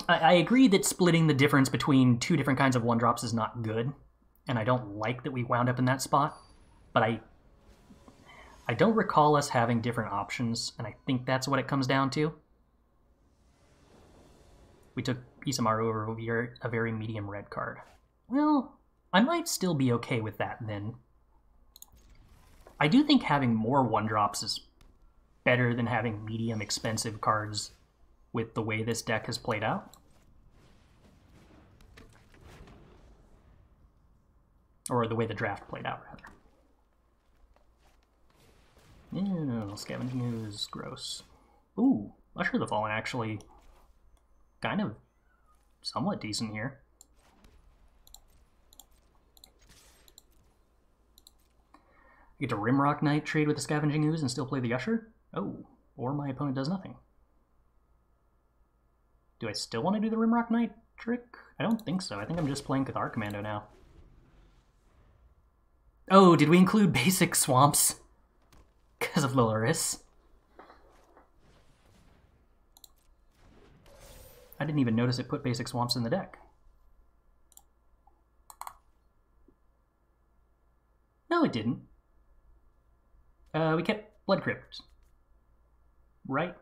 I agree that splitting the difference between two different kinds of 1-drops is not good, and I don't like that we wound up in that spot, but I don't recall us having different options, and I think that's what it comes down to. We took Isamaru over a very medium red card. Well, I might still be okay with that then. I do think having more 1-drops is better than having medium expensive cards with the way this deck has played out. Or the way the draft played out, rather. Ew, Scavenging Ooze, gross. Ooh, Usher the Fallen actually kind of somewhat decent here. I get to Rimrock Knight, trade with the Scavenging Ooze, and still play the Usher? Oh, or my opponent does nothing. Do I still want to do the Rimrock Knight trick? I don't think so. I think I'm just playing Cathar Commando now. Oh, did we include basic swamps? Because of Lularis. I didn't even notice it put basic swamps in the deck. No, it didn't. We kept Blood Crypt. Right?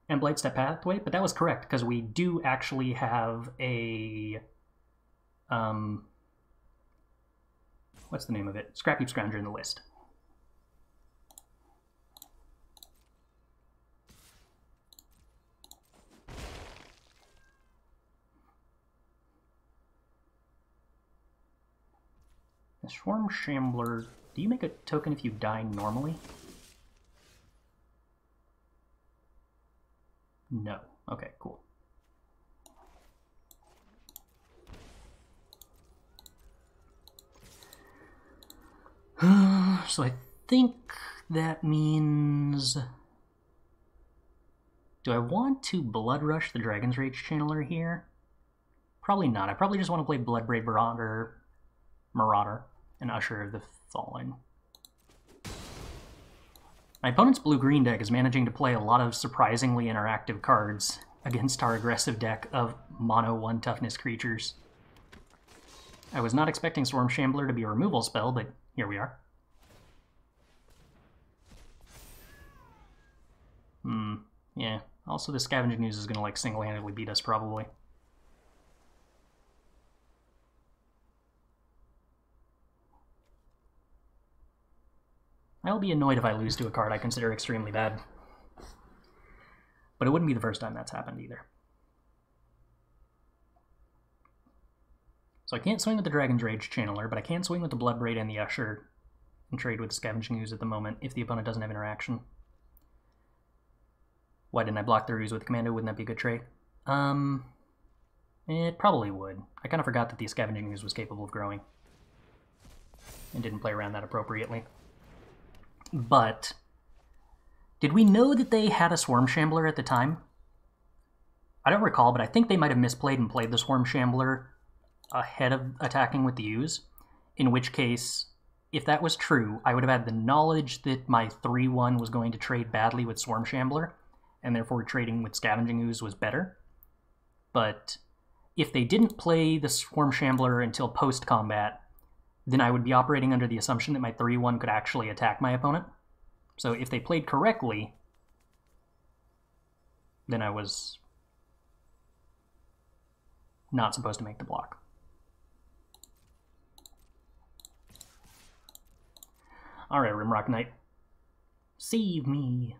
And Blightstep Pathway, but that was correct, because we do actually have a... what's the name of it? Scrapheap Scrounger in the list. The Swarm Shambler, do you make a token if you die normally? No. Okay, cool. So I think that means... Do I want to Blood Rush the Dragon's Rage Channeler here? Probably not. I probably just want to play Bloodbraid Marauder, and Usher of the Fallen. My opponent's blue-green deck is managing to play a lot of surprisingly interactive cards against our aggressive deck of mono 1 toughness creatures. I was not expecting Swarm Shambler to be a removal spell, but here we are. Yeah. Also, the Scavenging Ooze is going to like single-handedly beat us, probably. I'll be annoyed if I lose to a card I consider extremely bad. But it wouldn't be the first time that's happened either. So I can't swing with the Dragon's Rage Channeler, but I can swing with the Bloodbraid and the Usher and trade with the Scavenging Ooze at the moment if the opponent doesn't have interaction. Why didn't I block the Ooze with the Commando? Wouldn't that be a good trade? It probably would. I kind of forgot that the Scavenging Ooze was capable of growing. And didn't play around that appropriately. But did we know that they had a Swarm Shambler at the time? I don't recall, but I think they might have misplayed and played the Swarm Shambler ahead of attacking with the Ooze, in which case, if that was true, I would have had the knowledge that my 3-1 was going to trade badly with Swarm Shambler, and therefore trading with Scavenging Ooze was better. But if they didn't play the Swarm Shambler until post-combat, then I would be operating under the assumption that my 3-1 could actually attack my opponent. So if they played correctly, then I was not supposed to make the block. Alright, Rimrock Knight. Save me.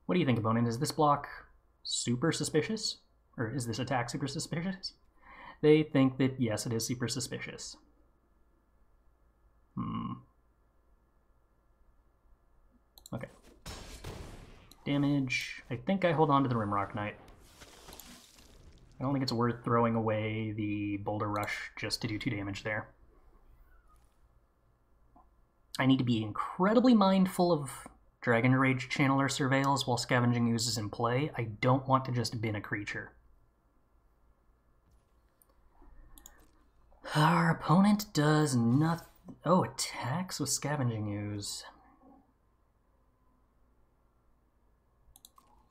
What do you think, opponent? Is this block super suspicious? Or is this attack super suspicious? They think that, yes, it is super suspicious. Okay. Damage. I think I hold on to the Rimrock Knight. I don't think it's worth throwing away the Boulder Rush just to do 2 damage there. I need to be incredibly mindful of Dragon Rage Channeler Surveils while Scavenging Ooze is in play. I don't want to just bin a creature. Our opponent does nothing. Oh, attacks with Scavenging Ooze.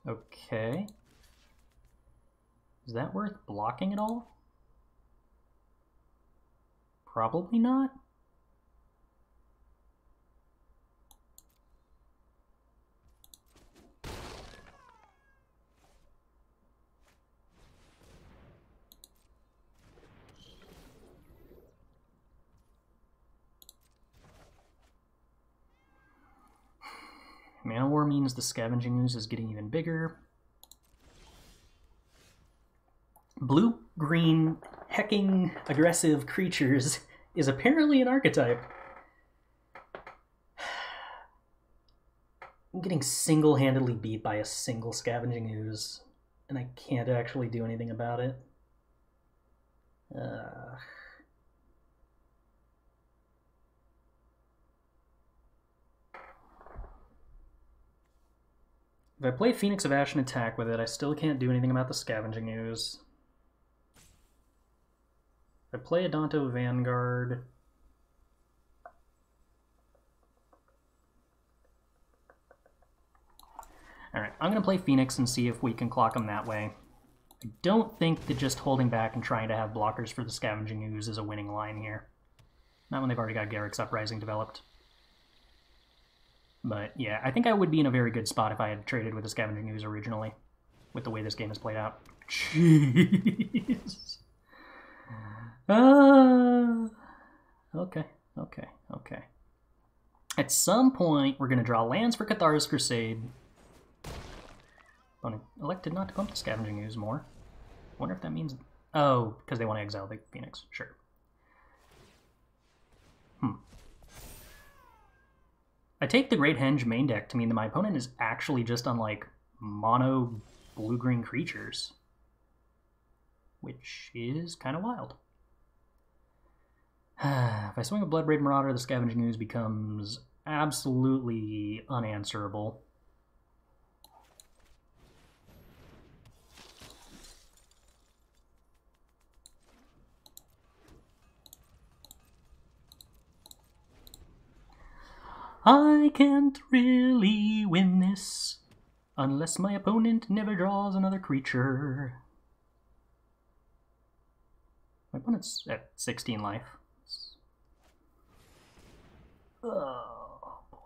Okay. Is that worth blocking at all? Probably not. Mana War means the Scavenging Ooze is getting even bigger. Blue-green, hecking, aggressive creatures is apparently an archetype. I'm getting single-handedly beat by a single Scavenging Ooze, and I can't actually do anything about it. If I play Phoenix of Ash and attack with it, I still can't do anything about the Scavenging Ooze. If I play Adonto Vanguard... Alright, I'm going to play Phoenix and see if we can clock them that way. I don't think that just holding back and trying to have blockers for the Scavenging Ooze is a winning line here. Not when they've already got Garruk's Uprising developed. But yeah, I think I would be in a very good spot if I had traded with the Scavenging Ooze originally, with the way this game has played out. Jeez. Okay. At some point, we're going to draw lands for Cathar's Crusade. Opponent elected not to pump the Scavenging Ooze more. Wonder if that means... Oh, because they want to exile the Phoenix. Sure. I take the Great Henge main deck to mean that my opponent is actually just on, like, mono blue-green creatures. Which is kind of wild. If I swing a Bloodbraid Marauder, the Scavenging Ooze becomes absolutely unanswerable. I can't really win this unless my opponent never draws another creature. My opponent's at 16 life. Oh, boy.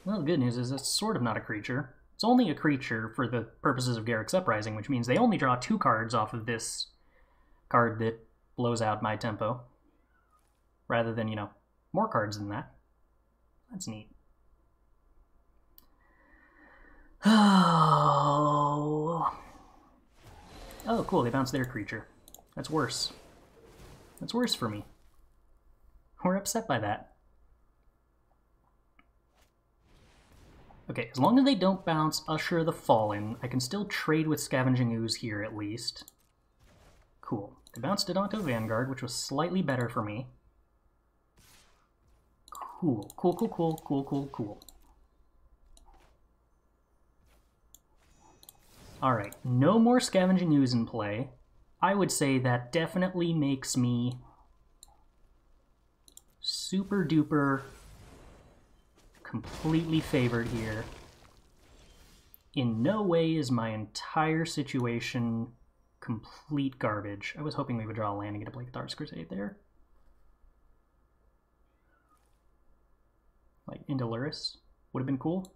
Well, the good news is it's sort of not a creature. It's only a creature for the purposes of Garruk's Uprising, which means they only draw 2 cards off of this card that blows out my tempo, rather than, you know, more cards than that. That's neat. Oh, cool, they bounced their creature. That's worse. That's worse for me. We're upset by that. Okay, as long as they don't bounce Usher the Fallen, I can still trade with Scavenging Ooze here at least. Cool. They bounced Adonto Vanguard, which was slightly better for me. Cool. Alright, no more Scavenging Ooze in play. I would say that definitely makes me super duper completely favored here. In no way is my entire situation complete garbage. I was hoping we would draw a land and get to play Cathar's Crusade there. Like Indolurus would have been cool.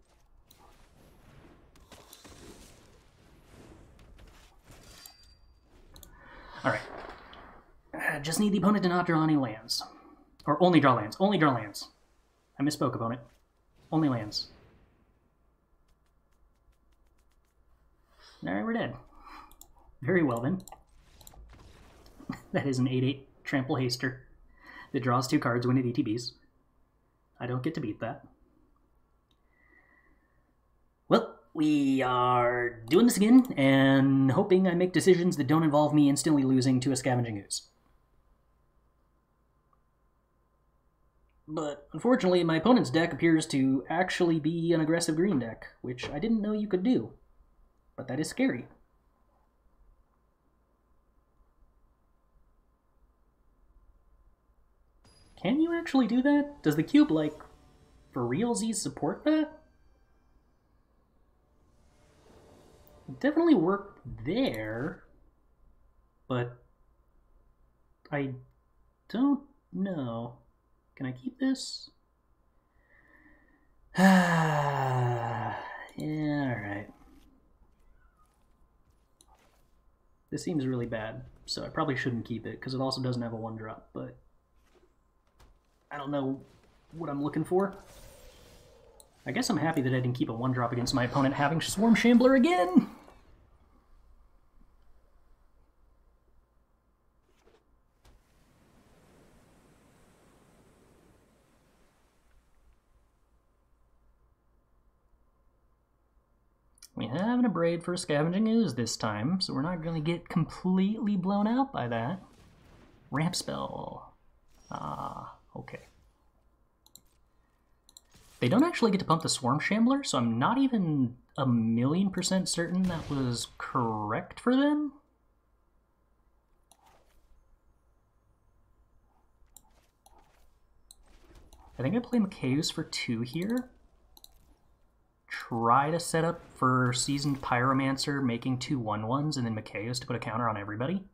Alright. Just need the opponent to not draw any lands. Or only draw lands. Only draw lands. I misspoke, opponent. Only lands. Alright, we're dead. Very well, then. That is an 8/8 Trample Haster that draws 2 cards when it ETBs. I don't get to beat that. Well, we are doing this again, and hoping I make decisions that don't involve me instantly losing to a Scavenging Ooze. But unfortunately, my opponent's deck appears to actually be an aggressive green deck, which I didn't know you could do. But that is scary. Can you actually do that? Does the cube, like, for realsies support that? definitely work there, but I don't know. Can I keep this? Yeah, alright. This seems really bad, so I probably shouldn't keep it, because it also doesn't have a 1-drop, but I don't know what I'm looking for. I guess I'm happy that I didn't keep a 1-drop against my opponent having Swarm Shambler again! We have an Abrade for Scavenging Ooze this time, so we're not going to get completely blown out by that. Ramp spell. Ah, okay. They don't actually get to pump the Swarm Shambler, so I'm not even 1,000,000% certain that was correct for them. I think I play Macaeus for 2 here. Try to set up for Seasoned Pyromancer, making 2 1/1s, and then Macaeus to put a counter on everybody.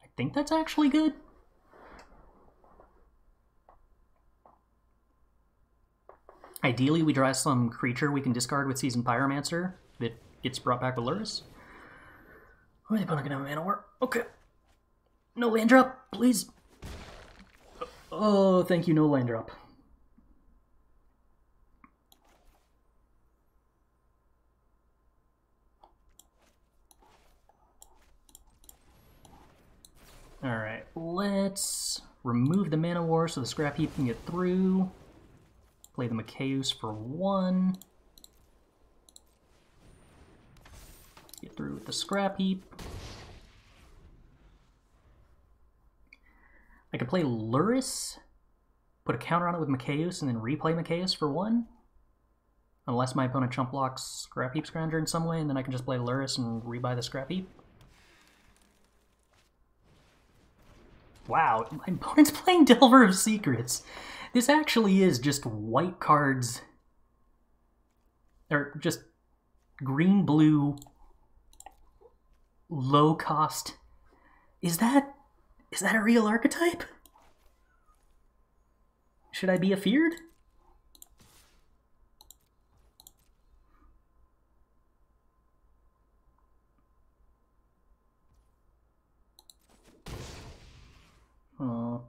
I think that's actually good. Ideally, we draw some creature we can discard with Seasoned Pyromancer that gets brought back with Lurrus. Where are they putting a mana war? Okay. No land drop, please. Oh, thank you, no land drop. Alright, let's remove the mana war so the scrap heap can get through. Play the Macaeus for 1. Get through with the scrap heap. I could play Lurrus, put a counter on it with Macaeus, and then replay Macaeus for 1. Unless my opponent chump blocks Scrap Heap Scrounger in some way, and then I can just play Lurrus and rebuy the Scrap Heap. Wow, my opponent's playing Delver of Secrets. This actually is just white cards, or just green-blue, low-cost. Is that a real archetype? Should I be afeared? Oh.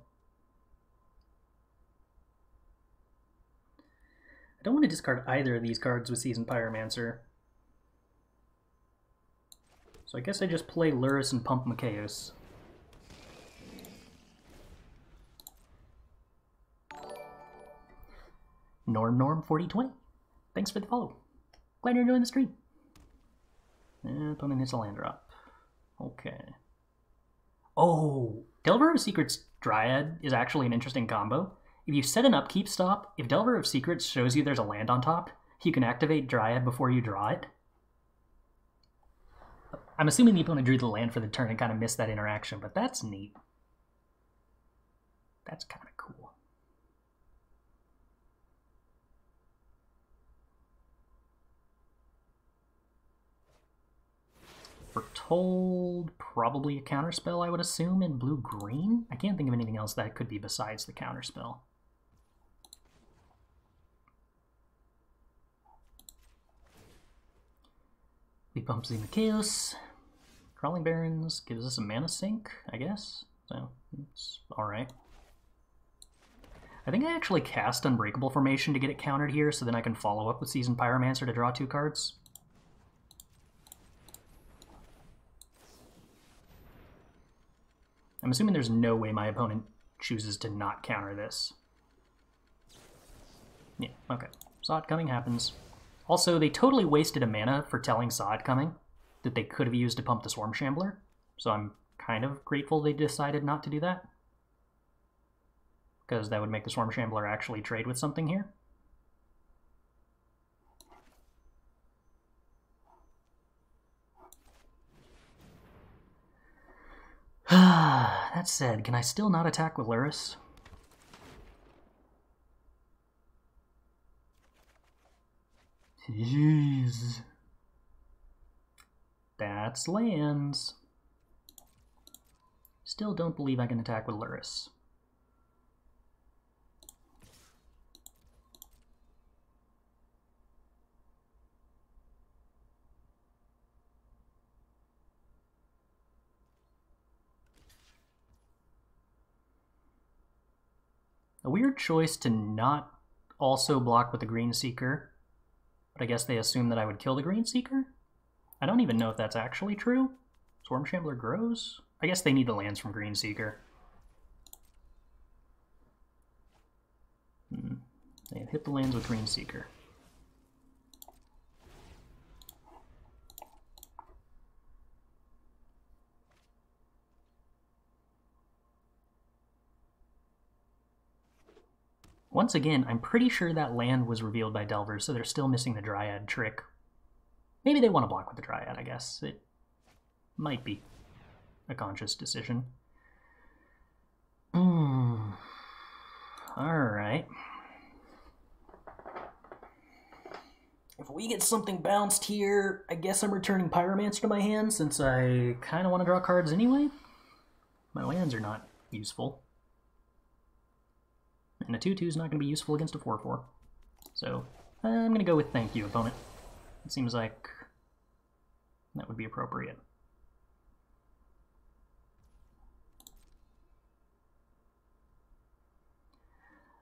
I don't want to discard either of these cards with Seasoned Pyromancer. So I guess I just play Lurrus and pump Macaeus. Norm4020. Thanks for the follow. Glad you're enjoying the stream. Opponent hits a land drop. Okay. Oh, Delver of Secrets Dryad is actually an interesting combo. If you set an upkeep stop, if Delver of Secrets shows you there's a land on top, you can activate Dryad before you draw it. I'm assuming the opponent drew the land for the turn and kind of missed that interaction, but that's neat. That's kind of cool. Foretold, probably a counterspell, I would assume, in blue-green? I can't think of anything else that could be besides the counterspell. We pump the Macaeus. Crawling Barrens gives us a mana sink, I guess. So, it's alright. I think I actually cast Unbreakable Formation to get it countered here, so then I can follow up with Seasoned Pyromancer to draw 2 cards. I'm assuming there's no way my opponent chooses to not counter this. Yeah, okay. Saw it coming happens. Also, they totally wasted a mana for telling Saw it coming that they could have used to pump the Swarm Shambler, so I'm kind of grateful they decided not to do that. Because that would make the Swarm Shambler actually trade with something here. That said, can I still not attack with Lurrus? Jeez. That's lands. Still don't believe I can attack with Luris. A weird choice to not also block with the Green Seeker, but I guess they assume that I would kill the Green Seeker? I don't even know if that's actually true. Swarm Shambler grows? I guess they need the lands from Green Seeker. They have hit the lands with Green Seeker. Once again, I'm pretty sure that land was revealed by Delvers, so they're still missing the Dryad trick. Maybe they want to block with the Dryad, I guess. It might be a conscious decision. Alright. If we get something bounced here, I guess I'm returning Pyromancer to my hand, since I kind of want to draw cards anyway. My lands are not useful. And a 2/2 is not going to be useful against a 4/4. So I'm going to go with thank you, opponent. It seems like that would be appropriate.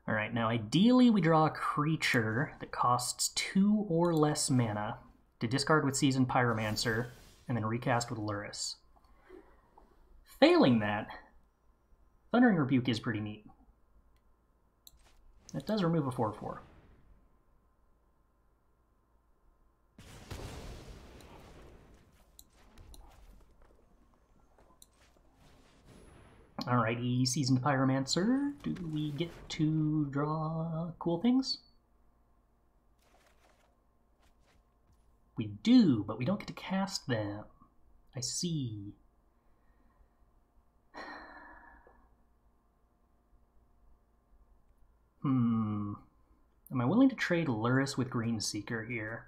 Alright, now ideally we draw a creature that costs 2 or less mana to discard with Seasoned Pyromancer and then recast with Luris. Failing that, Thundering Rebuke is pretty neat. It does remove a 4/4. Alrighty, Seasoned Pyromancer. Do we get to draw cool things? We do, but we don't get to cast them. I see. Am I willing to trade Luris with Green Seeker here?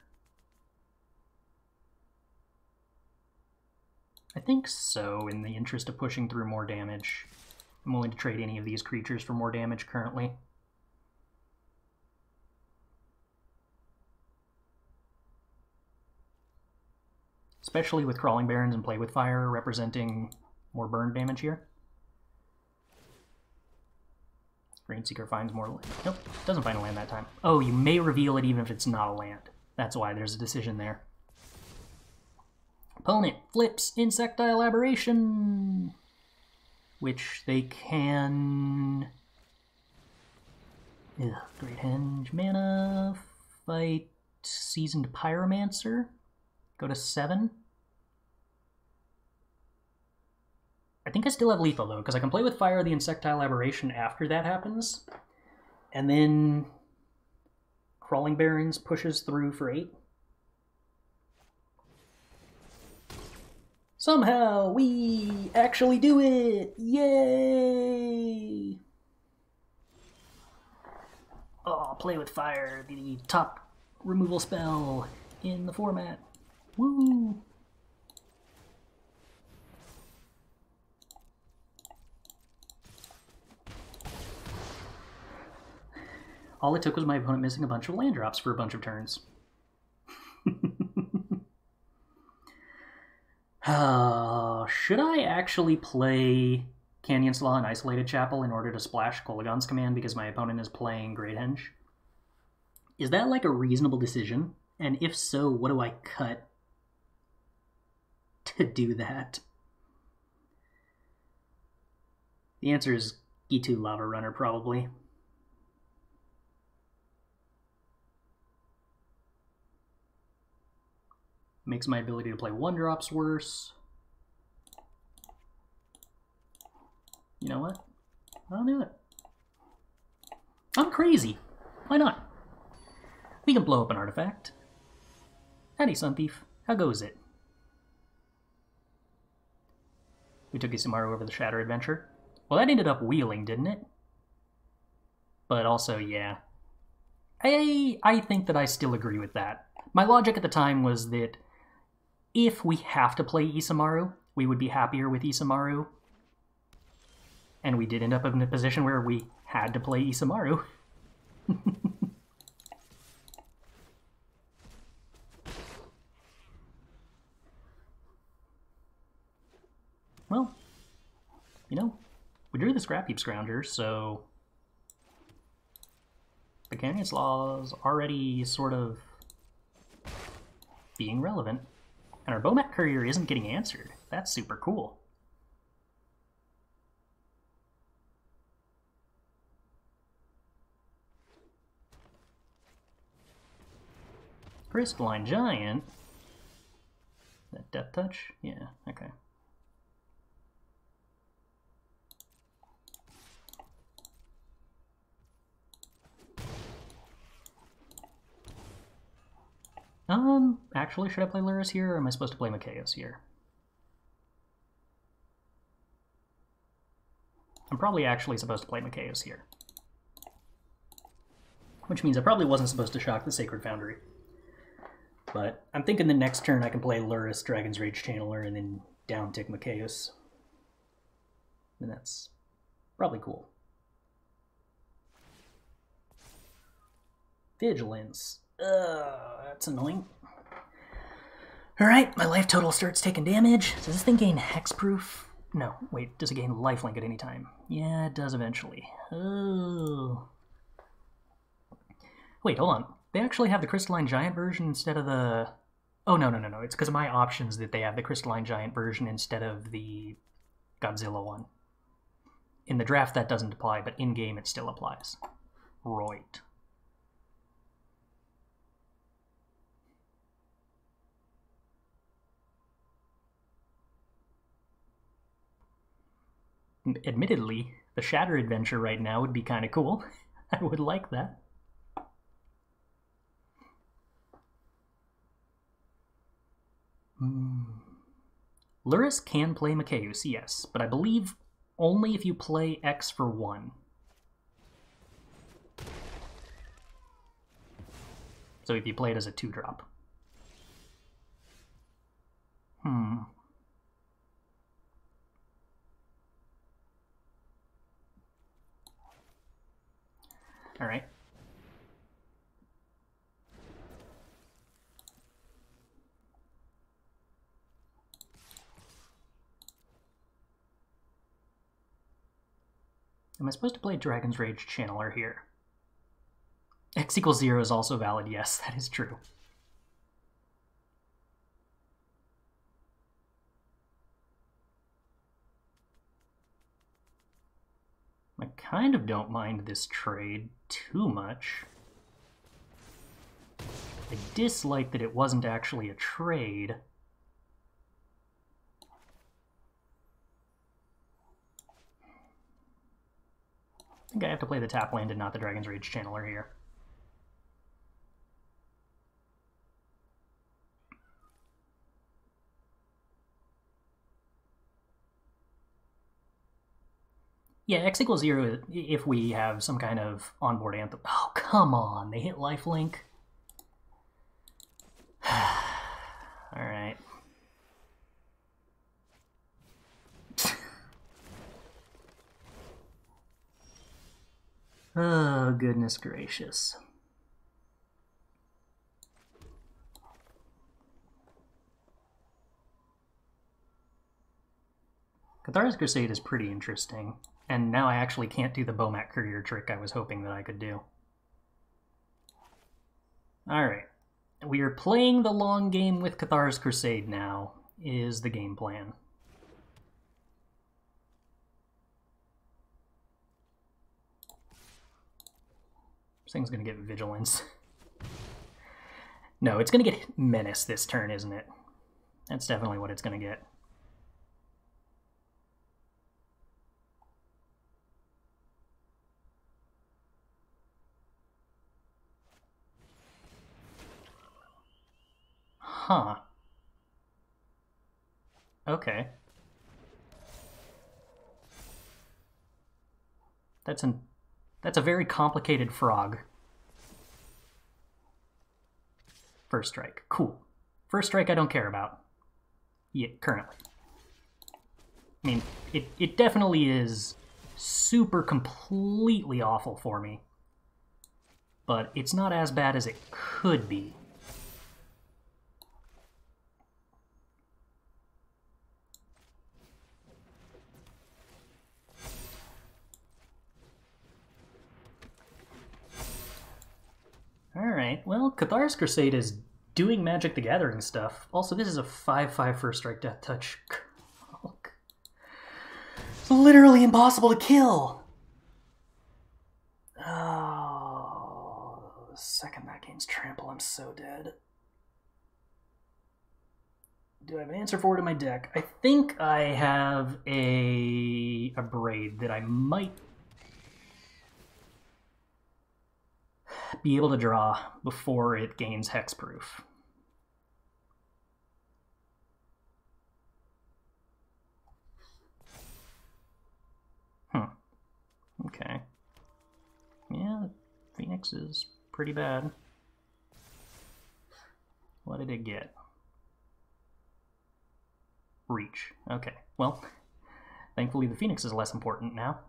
I think so, in the interest of pushing through more damage. I'm willing to trade any of these creatures for more damage currently. Especially with Crawling Barrens and Play with Fire representing more burn damage here. Green Seeker finds more land. Nope, doesn't find a land that time. Oh, you may reveal it even if it's not a land. That's why there's a decision there. Opponent flips Insectile Aberration, which they can... Great Henge mana, fight Seasoned Pyromancer, go to 7. I think I still have lethal though, because I can play with Fire the Insectile Aberration after that happens, and then Crawling Barrens pushes through for 8. Somehow we actually do it! Yay! Oh, Play with Fire, the top removal spell in the format. Woo! All it took was my opponent missing a bunch of land drops for a bunch of turns. Should I actually play Canyon Slaw and Isolated Chapel in order to splash Kolaghan's Command because my opponent is playing Great Henge? Is that like a reasonable decision? And if so, what do I cut to do that? The answer is E2 Lava Runner, probably. Makes my ability to play 1-drops worse. You know what? I'll do it. I'm crazy. Why not? We can blow up an artifact. Howdy, Sun Thief. How goes it? We took Isamaru over the Shatter Adventure. Well, that ended up wheeling, didn't it? But also, yeah. I think that I still agree with that. My logic at the time was that if we have to play Isamaru, we would be happier with Isamaru. And we did end up in a position where we had to play Isamaru. Well, you know, we drew the Scrap Heap Scrounger, so the Canyon Slaw's already sort of being relevant. And our Bomat Courier isn't getting answered. That's super cool. Crystalline Giant. That Death Touch? Yeah, okay. Actually, should I play Luris here, or am I supposed to play Mikaeus here? I'm probably actually supposed to play Mikaeus here. Which means I probably wasn't supposed to shock the Sacred Foundry. But I'm thinking the next turn I can play Luris, Dragon's Rage Channeler, and then down-tick Mikaeus. And that's probably cool. Vigilance. That's annoying. Alright, my life total starts taking damage. Does this thing gain hexproof? No, wait, does it gain lifelink at any time? Yeah, it does eventually. Oh. Wait, hold on. They actually have the Crystalline Giant version instead of the... Oh, no. It's because of my options that they have the Crystalline Giant version instead of the Godzilla one. In the draft, that doesn't apply, but in-game, it still applies. Right. Admittedly, the Shatter adventure right now would be kind of cool. I would like that. Luris can play Mikaeus, yes, but I believe only if you play X for 1. So if you play it as a 2-drop. Alright. Am I supposed to play Dragon's Rage Channeler here? X = 0 is also valid, yes, that is true. I kind of don't mind this trade too much. I dislike that it wasn't actually a trade. I think I have to play the tap land and not the Dragon's Rage Channeler here. Yeah, X = 0 if we have some kind of onboard anthem. Oh, come on. They hit lifelink. Alright. Oh, goodness gracious. Cathar's Crusade is pretty interesting. And now I actually can't do the Bomat Courier trick I was hoping that I could do. Alright. We are playing the long game with Cathar's Crusade now, is the game plan. This thing's gonna get Vigilance. No, it's gonna get Menace this turn, isn't it? That's definitely what it's gonna get. Huh. Okay. That's a very complicated frog. First strike. Cool. First strike I don't care about. Yeah, currently. I mean, it definitely is super completely awful for me. But it's not as bad as it could be. Alright, well, Cathar's Crusade is doing Magic the Gathering stuff. Also, this is a 5/5 first strike death touch. It's literally impossible to kill! Oh, the second that gains trample, I'm so dead. Do I have an answer for it in my deck? I think I have a Braid that I might be able to draw before it gains hexproof. Okay. Yeah, Phoenix is pretty bad. What did it get? Reach. Okay, well, thankfully the Phoenix is less important now.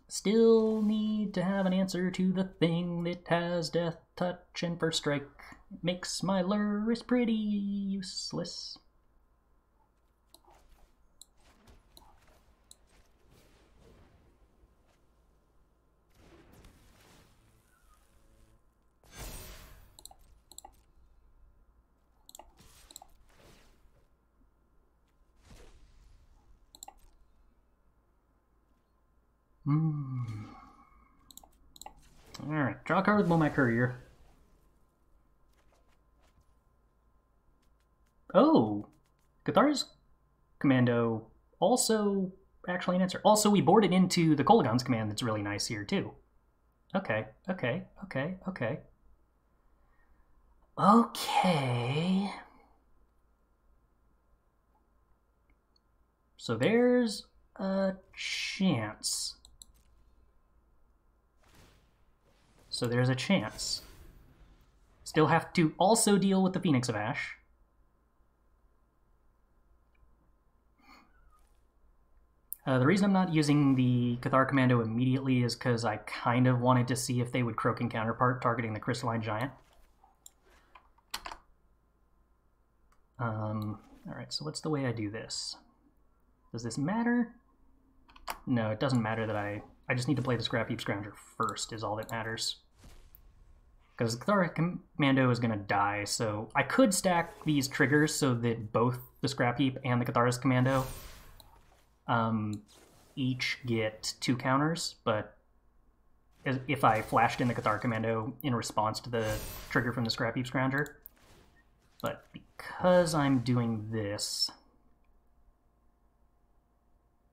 Still need to have an answer to the thing that has Death Touch and First Strike. It makes my Luris pretty useless. Alright, draw a card with Bomat Courier. Oh! Cathar's Commando also actually an answer. Also, we boarded into the Kolaghan's command that's really nice here, too. Okay. So there's a chance. Still have to also deal with the Phoenix of Ash. The reason I'm not using the Cathar Commando immediately is because I kind of wanted to see if they would Croaking Counterpart targeting the Crystalline Giant. Alright, so what's the way I do this? Does this matter? No, it doesn't matter that I just need to play the Scrap Heap Scrounger first is all that matters. Because the Cathar Commando is going to die, so I could stack these triggers so that both the Scrap Heap and the Cathar's Commando each get 2 counters, but if I flashed in the Cathar Commando in response to the trigger from the Scrap Heap Scrounger. But because I'm doing this,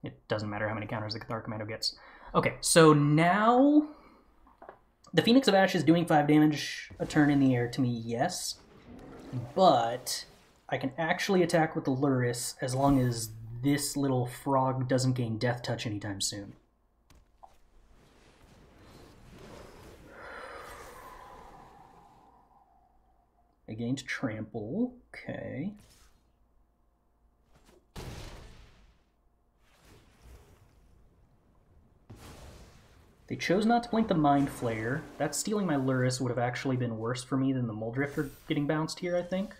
it doesn't matter how many counters the Cathar Commando gets. Okay, so now the Phoenix of Ash is doing 5 damage a turn in the air to me, yes, but I can actually attack with the Luris as long as this little frog doesn't gain Death Touch anytime soon. I gained Trample, okay. They chose not to blink the Mind Flayer. That stealing my Luris would have actually been worse for me than the Muldrifter getting bounced here, I think.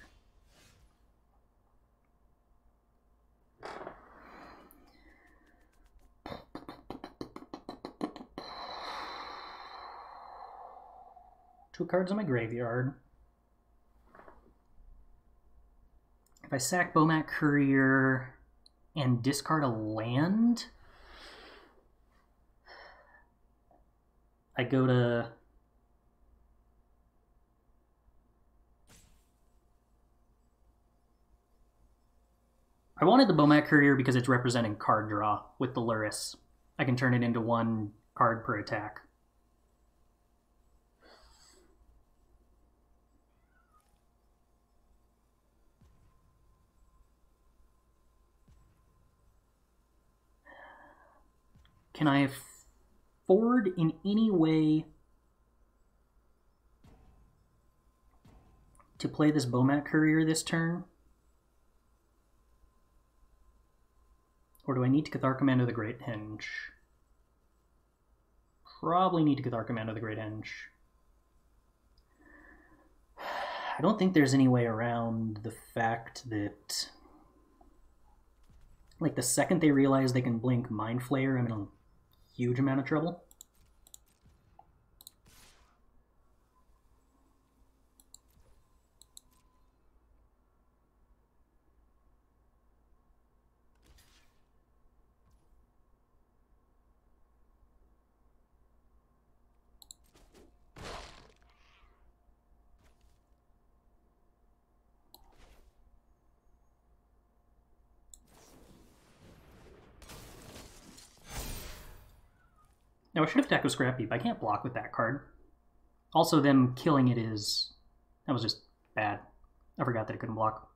Two cards in my graveyard. If I sack Bomat Courier and discard a land, I go to... I wanted the Bomat Courier because it's representing card draw with the Luris. I can turn it into 1 card per attack. Can I afford in any way to play this Bomat Courier this turn? Or do I need to Cathar Commando the Great Henge? Probably need to Cathar Commando the Great Henge. I don't think there's any way around the fact that, like, the second they realize they can blink Mind Flayer, I'm in a huge amount of trouble. Now, I should have attacked with Scrap Heap. I can't block with that card. Also, them killing it is... that was just bad. I forgot that it couldn't block.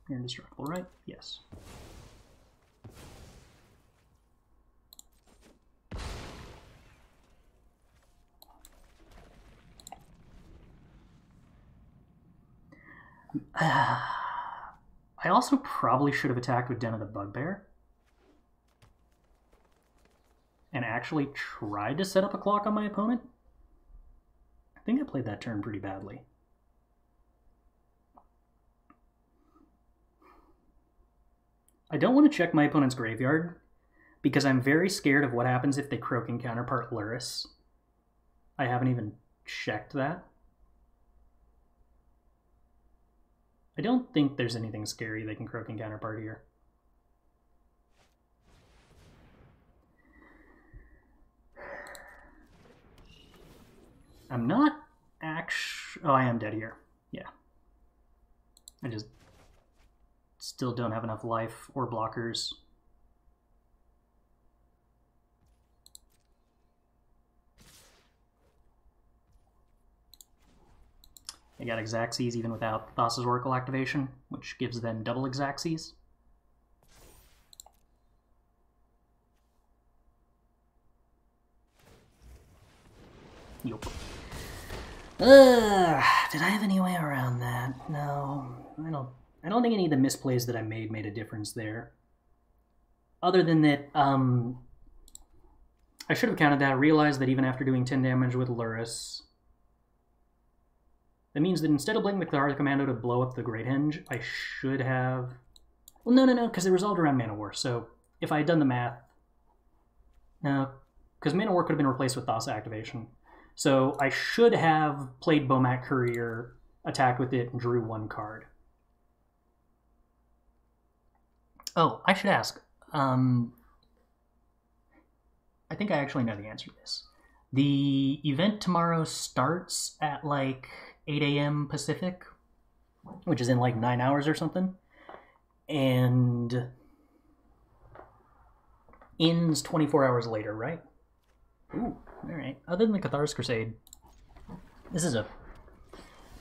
You're indestructible, right? Yes. I also probably should have attacked with Den of the Bugbear and actually tried to set up a clock on my opponent. I think I played that turn pretty badly. I don't want to check my opponent's graveyard because I'm very scared of what happens if they Croaking Counterpart Lurrus. I haven't even checked that. I don't think there's anything scary they can Croaking Counterpart here. I'm not actually... oh, I am dead here. Yeah. I just still don't have enough life or blockers. I got Xaxes even without Thassa's Oracle activation, which gives them double Xaxes. Yup. Did I have any way around that? No, I don't think any of the misplays that I made a difference there. Other than that, I should have counted that, realized that even after doing 10 damage with Lurrus, that means that instead of blinking the Cathar Commando to blow up the Great Henge, I should have... well, no, because it resolved around Mana War, so if I had done the math... no, because Mana War could have been replaced with Thassa activation. So I should have played Bomat Courier, attacked with it, and drew one card. Oh, I should ask. I think I actually know the answer to this. The event tomorrow starts at like 8 a.m. Pacific, which is in like 9 hours or something, and ends 24 hours later, right? Ooh, alright. Other than the Cathar's Crusade, this is a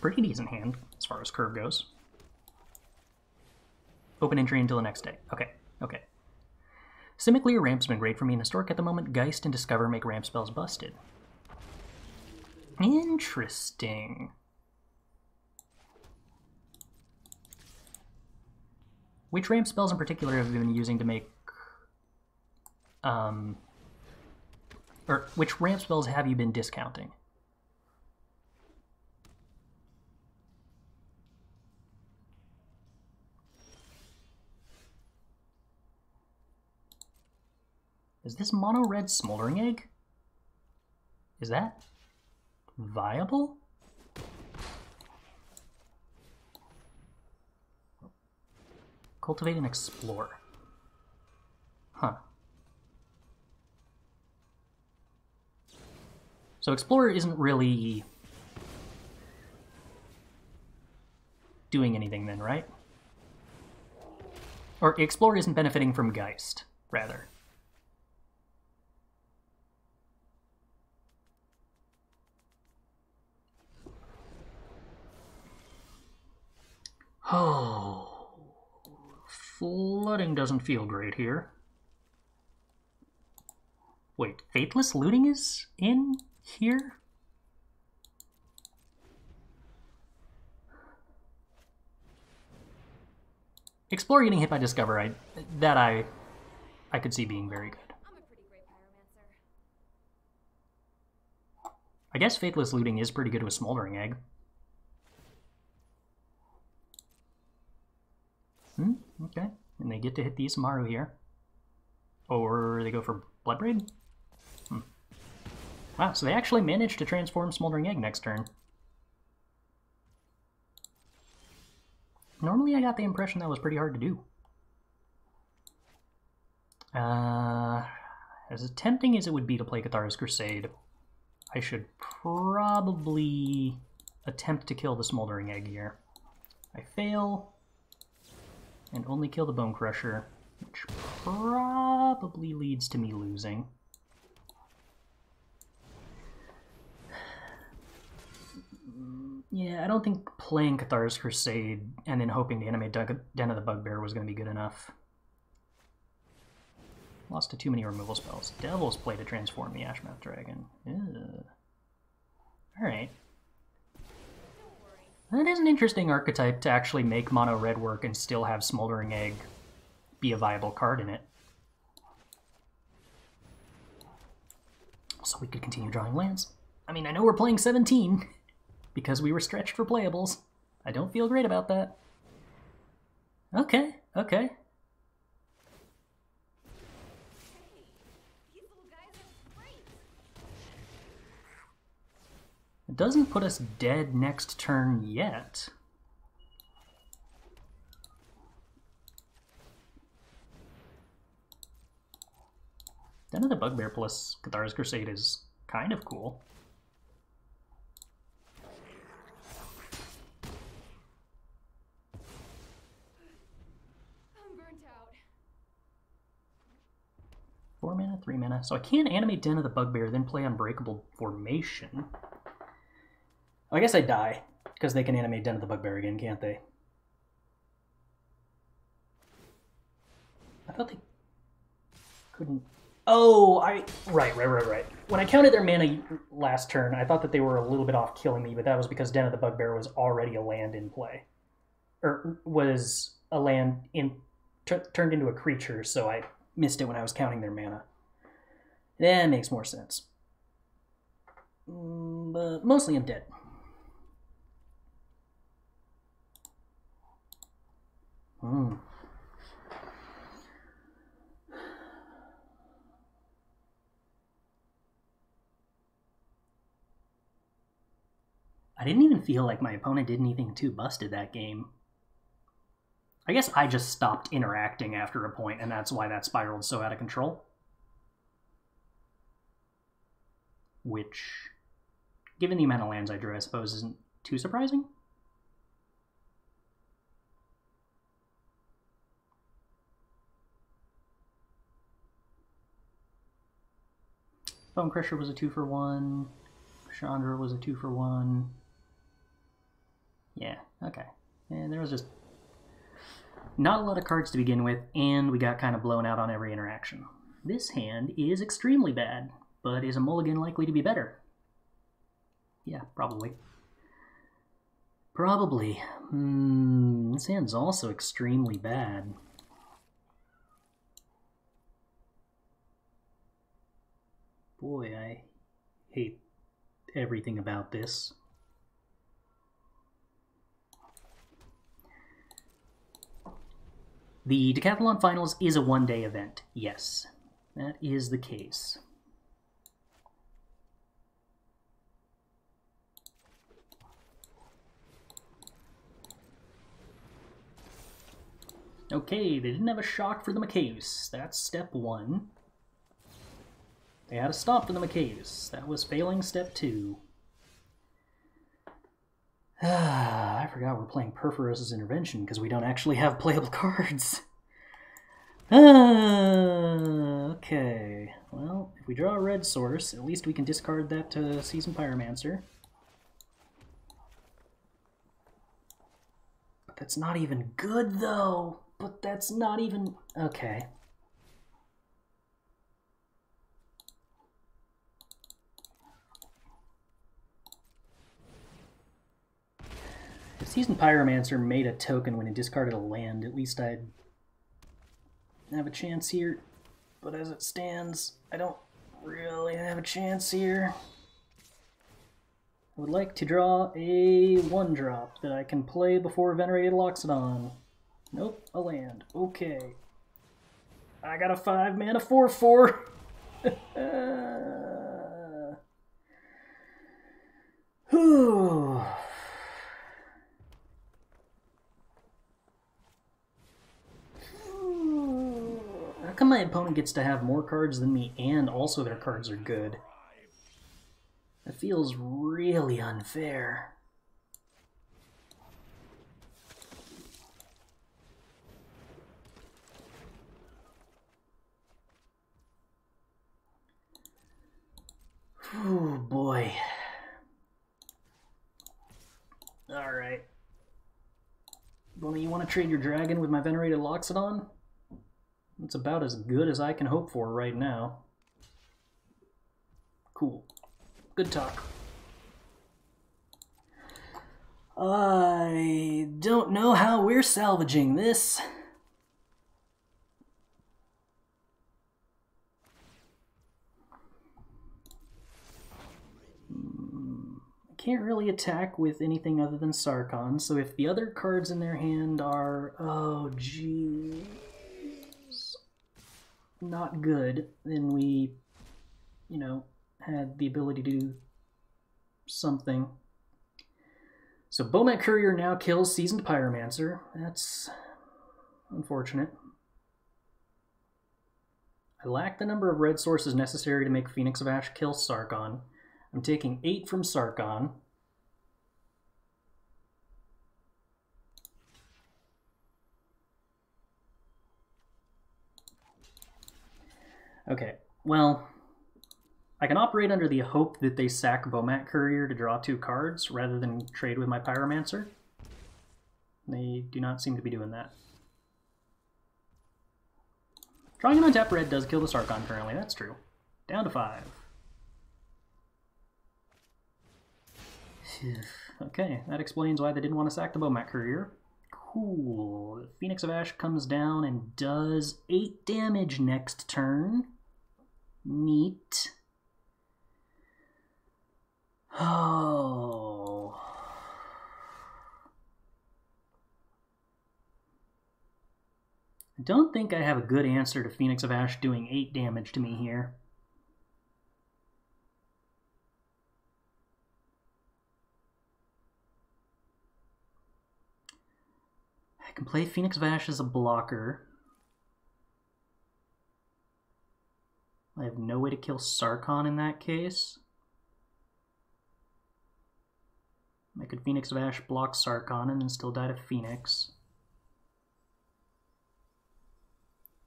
pretty decent hand as far as curve goes. Open entry until the next day. Okay, okay. Similarly, Ramp's been great for me in Historic at the moment. Geist and Discover make ramp spells busted. Interesting. Which ramp spells in particular have you been using to make... or which ramp spells have you been discounting? Is this mono red Smoldering Egg? Is that viable? Cultivate and Explore. Huh. So Explorer isn't really doing anything then, right? Or Explorer isn't benefiting from Geist, rather. Oh, Flooding doesn't feel great here. Wait, Faithless Looting is in here? Explore getting hit by Discover, I could see being very good. I'm a pretty great pyromancer. I guess Faithless Looting is pretty good with Smoldering Egg. Okay. And they get to hit the Isamaru here. Or they go for Bloodbraid? Wow, so they actually managed to transform Smoldering Egg next turn. Normally I got the impression that was pretty hard to do. As tempting as it would be to play Cathar's Crusade, I should probably attempt to kill the Smoldering Egg here. I fail, and only kill the Bone Crusher, which probably leads to me losing. Yeah, I don't think playing Cathar's Crusade and then hoping to animate Den of the Bugbear was going to be good enough. Lost to too many removal spells. Devil's Play to transform the Ashmouth Dragon. Alright. That is an interesting archetype to actually make mono red work and still have Smoldering Egg be a viable card in it. So we could continue drawing lands. I mean, I know we're playing 17 because we were stretched for playables. I don't feel great about that. Okay. It doesn't put us dead next turn yet. Den of the Bugbear plus Cathar's Crusade is kind of cool. I'm burnt out. 4 mana, 3 mana. So I can animate Den of the Bugbear, then play Unbreakable Formation. I guess I die, because they can animate Den of the Bugbear again, can't they? I thought they couldn't... Oh, right. When I counted their mana last turn, I thought that they were a little bit off killing me, but that was because Den of the Bugbear was already a land in play. Or was a land turned into a creature, so I missed it when I was counting their mana. That makes more sense. But mostly I'm dead. I didn't even feel like my opponent did anything too busted that game. I guess I just stopped interacting after a point, and that's why that spiraled so out of control. Which, given the amount of lands I drew, I suppose isn't too surprising. Bone Crusher was a 2-for-1. Chandra was a 2-for-1. Yeah, okay. And there was just not a lot of cards to begin with, and we got kind of blown out on every interaction. This hand is extremely bad, but is a mulligan likely to be better? Yeah, probably. Probably. This hand's also extremely bad. Boy, I hate everything about this. The Decathlon Finals is a one-day event. Yes, that is the case. Okay, they didn't have a shock for the Macaeus. That's step 1. They had a stop for the Macaeus. That was failing step 2. I forgot we're playing Perforos' Intervention because we don't actually have playable cards. Okay. Well, if we draw a red source, at least we can discard that Seasoned Pyromancer. But that's not even good, though. But that's not even... Okay. If Seasoned Pyromancer made a token when it discarded a land, at least I'd have a chance here. But as it stands, I don't really have a chance here. I would like to draw a 1-drop that I can play before Venerated Loxodon. Nope, a land. Okay. I got a 5-mana 4/4. Whew. How come my opponent gets to have more cards than me and also their cards are good? That feels really unfair. Oh boy. Alright. Bonnie, you want to trade your dragon with my Venerated Loxodon? It's about as good as I can hope for right now. Cool. Good talk. I don't know how we're salvaging this. I can't really attack with anything other than Sarkhan, so if the other cards in their hand are... Oh, geez... not good, then we, you know, had the ability to do something. So Bomat Courier now kills Seasoned Pyromancer. That's unfortunate. I lack the number of red sources necessary to make Phoenix of Ash kill Sarkhan. I'm taking 8 from Sarkhan. Okay, well, I can operate under the hope that they sack Bomat Courier to draw 2 cards rather than trade with my Pyromancer. They do not seem to be doing that. Drawing an untapped red does kill the Sarkhan currently, that's true. Down to 5. Okay, that explains why they didn't want to sack the Bomat Courier. Cool. Phoenix of Ash comes down and does 8 damage next turn. Neat. Oh. I don't think I have a good answer to Phoenix of Ash doing 8 damage to me here. I can play Phoenix of Ash as a blocker. I have no way to kill Sarkhan in that case. I could Phoenix of Ash block Sarkhan and then still die to Phoenix.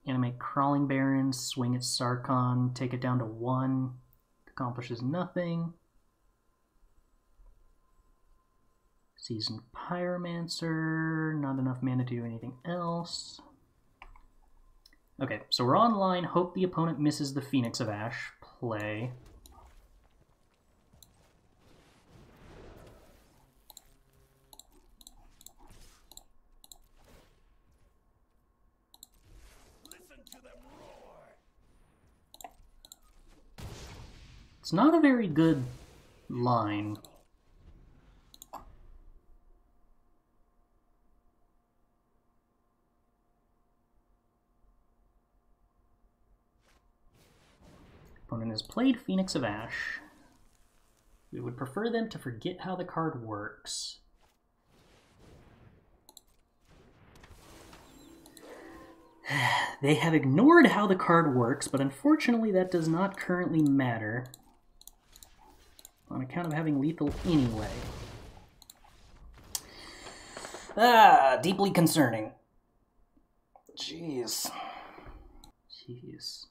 Animate Crawling Barrens, swing at Sarkhan, take it down to 1. Accomplishes nothing. Seasoned Pyromancer, not enough mana to do anything else. Okay, so we're online. Hope the opponent misses the Phoenix of Ash play. It's not a very good line. Opponent has played Phoenix of Ash. We would prefer them to forget how the card works. They have ignored how the card works, but unfortunately that does not currently matter on account of having lethal anyway. Ah, deeply concerning. Jeez. Jeez.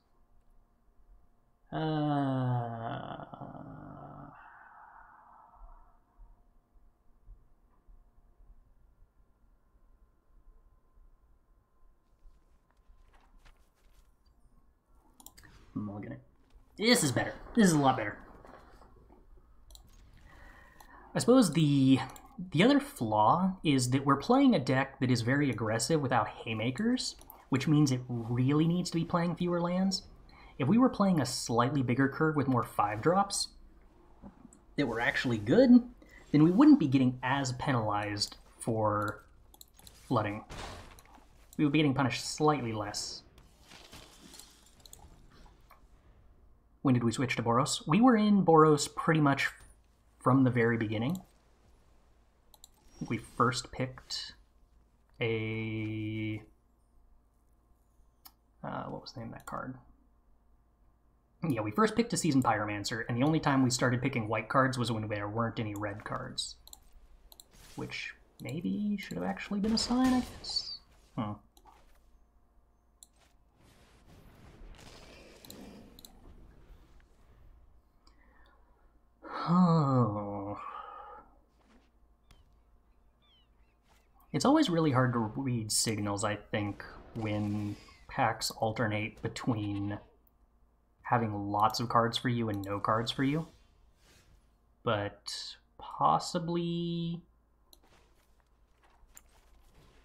Mulligan it. This is better. This is a lot better. I suppose the other flaw is that we're playing a deck that is very aggressive without haymakers, which means it really needs to be playing fewer lands. If we were playing a slightly bigger curve with more 5-drops that were actually good, then we wouldn't be getting as penalized for flooding. We would be getting punished slightly less. When did we switch to Boros? We were in Boros pretty much from the very beginning. I think we first picked a... what was the name of that card? Yeah, we first picked a Seasoned Pyromancer, and the only time we started picking white cards was when there weren't any red cards. Which maybe should have actually been a sign, I guess? Oh. It's always really hard to read signals, I think, when packs alternate between having lots of cards for you and no cards for you. But possibly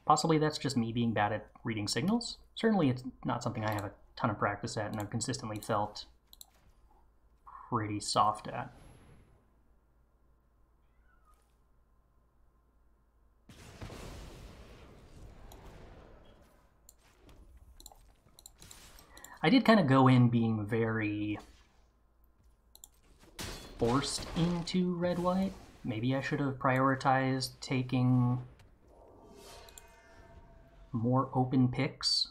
that's just me being bad at reading signals. Certainly it's not something I have a ton of practice at and I've consistently felt pretty soft at. I did kind of go in being very forced into red-white. Maybe I should have prioritized taking more open picks.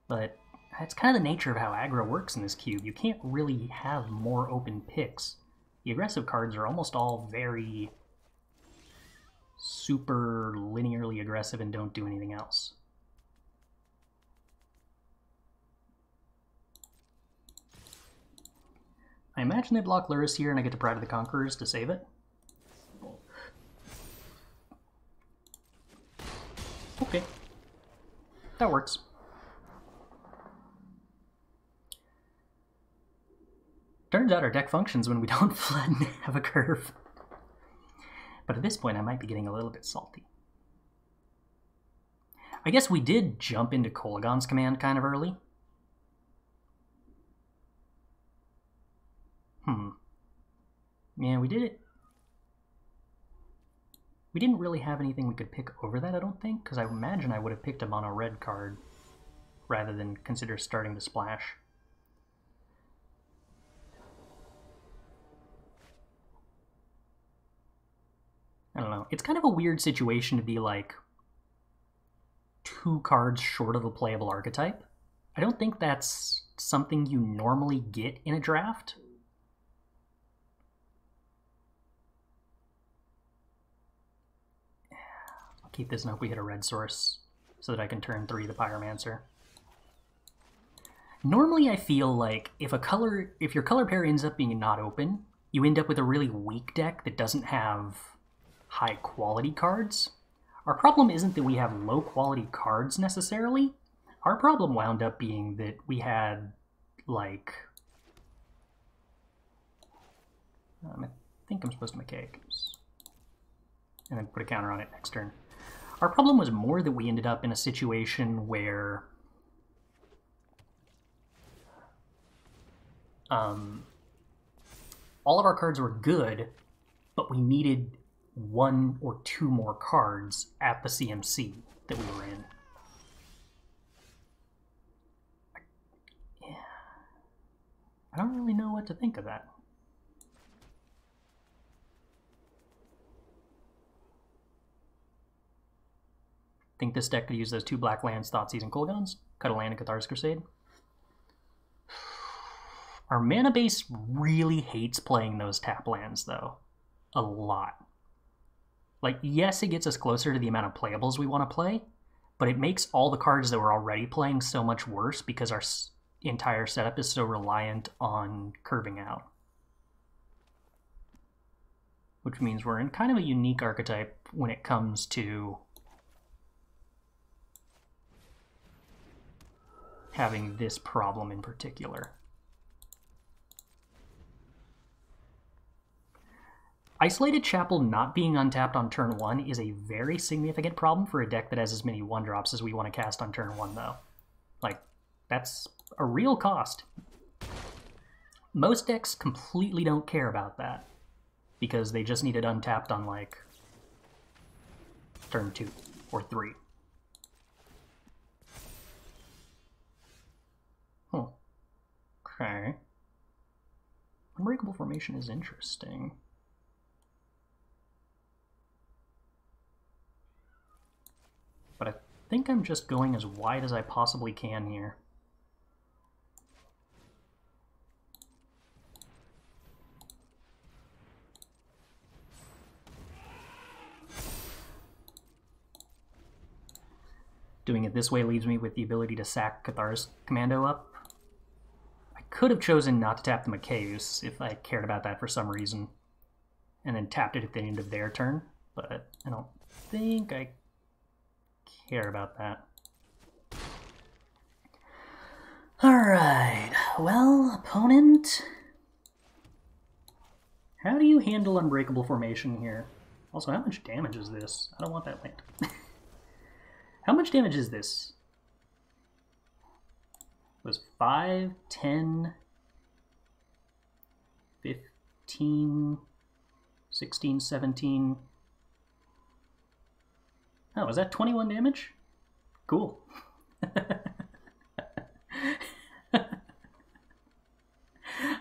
But that's kind of the nature of how aggro works in this cube. You can't really have more open picks. The aggressive cards are almost all very super linearly aggressive and don't do anything else. I imagine they block Luris here and I get to Pride of the Conquerors to save it. Okay. That works. Turns out our deck functions when we don't flood and have a curve. But at this point I might be getting a little bit salty. I guess we did jump into Kolaghan's command kind of early. Yeah, we did it. We didn't really have anything we could pick over that, I don't think, because I imagine I would have picked a mono red card rather than consider starting to splash. I don't know. It's kind of a weird situation to be like 2 cards short of a playable archetype. I don't think that's something you normally get in a draft. Keep this and hope we hit a red source so that I can turn 3 the Pyromancer. Normally I feel like if your color pair ends up being not open, you end up with a really weak deck that doesn't have high quality cards. Our problem isn't that we have low quality cards necessarily. Our problem wound up being that we had like... I think I'm supposed to mechanic. And then put a counter on it next turn. Our problem was more that we ended up in a situation where all of our cards were good, but we needed 1 or 2 more cards at the CMC that we were in. Yeah. I don't really know what to think of that. Think this deck could use those 2 black lands, Thoughtseize and Kolaghan's? Cut a land and Cathar's Crusade? Our mana base really hates playing those tap lands, though. A lot. Like, yes, it gets us closer to the amount of playables we want to play, but it makes all the cards that we're already playing so much worse because our entire setup is so reliant on curving out. Which means we're in kind of a unique archetype when it comes to having this problem in particular. Isolated Chapel not being untapped on turn 1 is a very significant problem for a deck that has as many 1-drops as we want to cast on turn 1, though. Like, that's a real cost. Most decks completely don't care about that, because they just need it untapped on, like, turn 2 or 3. Oh. Okay. Unbreakable Formation is interesting. But I think I'm just going as wide as I possibly can here. Doing it this way leaves me with the ability to sack Cathar's Commando up. I could have chosen not to tap the Macaeus if I cared about that for some reason, and then tapped it at the end of their turn, but I don't think I care about that. Alright, well, opponent, how do you handle Unbreakable Formation here? Also, how much damage is this? I don't want that land. How much damage is this? It was 5, 10, 15, 16, 17... Oh, was that 21 damage? Cool.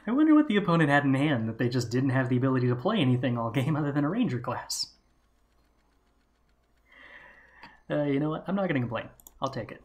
I wonder what the opponent had in hand that they just didn't have the ability to play anything all game other than a Ranger class. You know what? I'm not going to complain. I'll take it.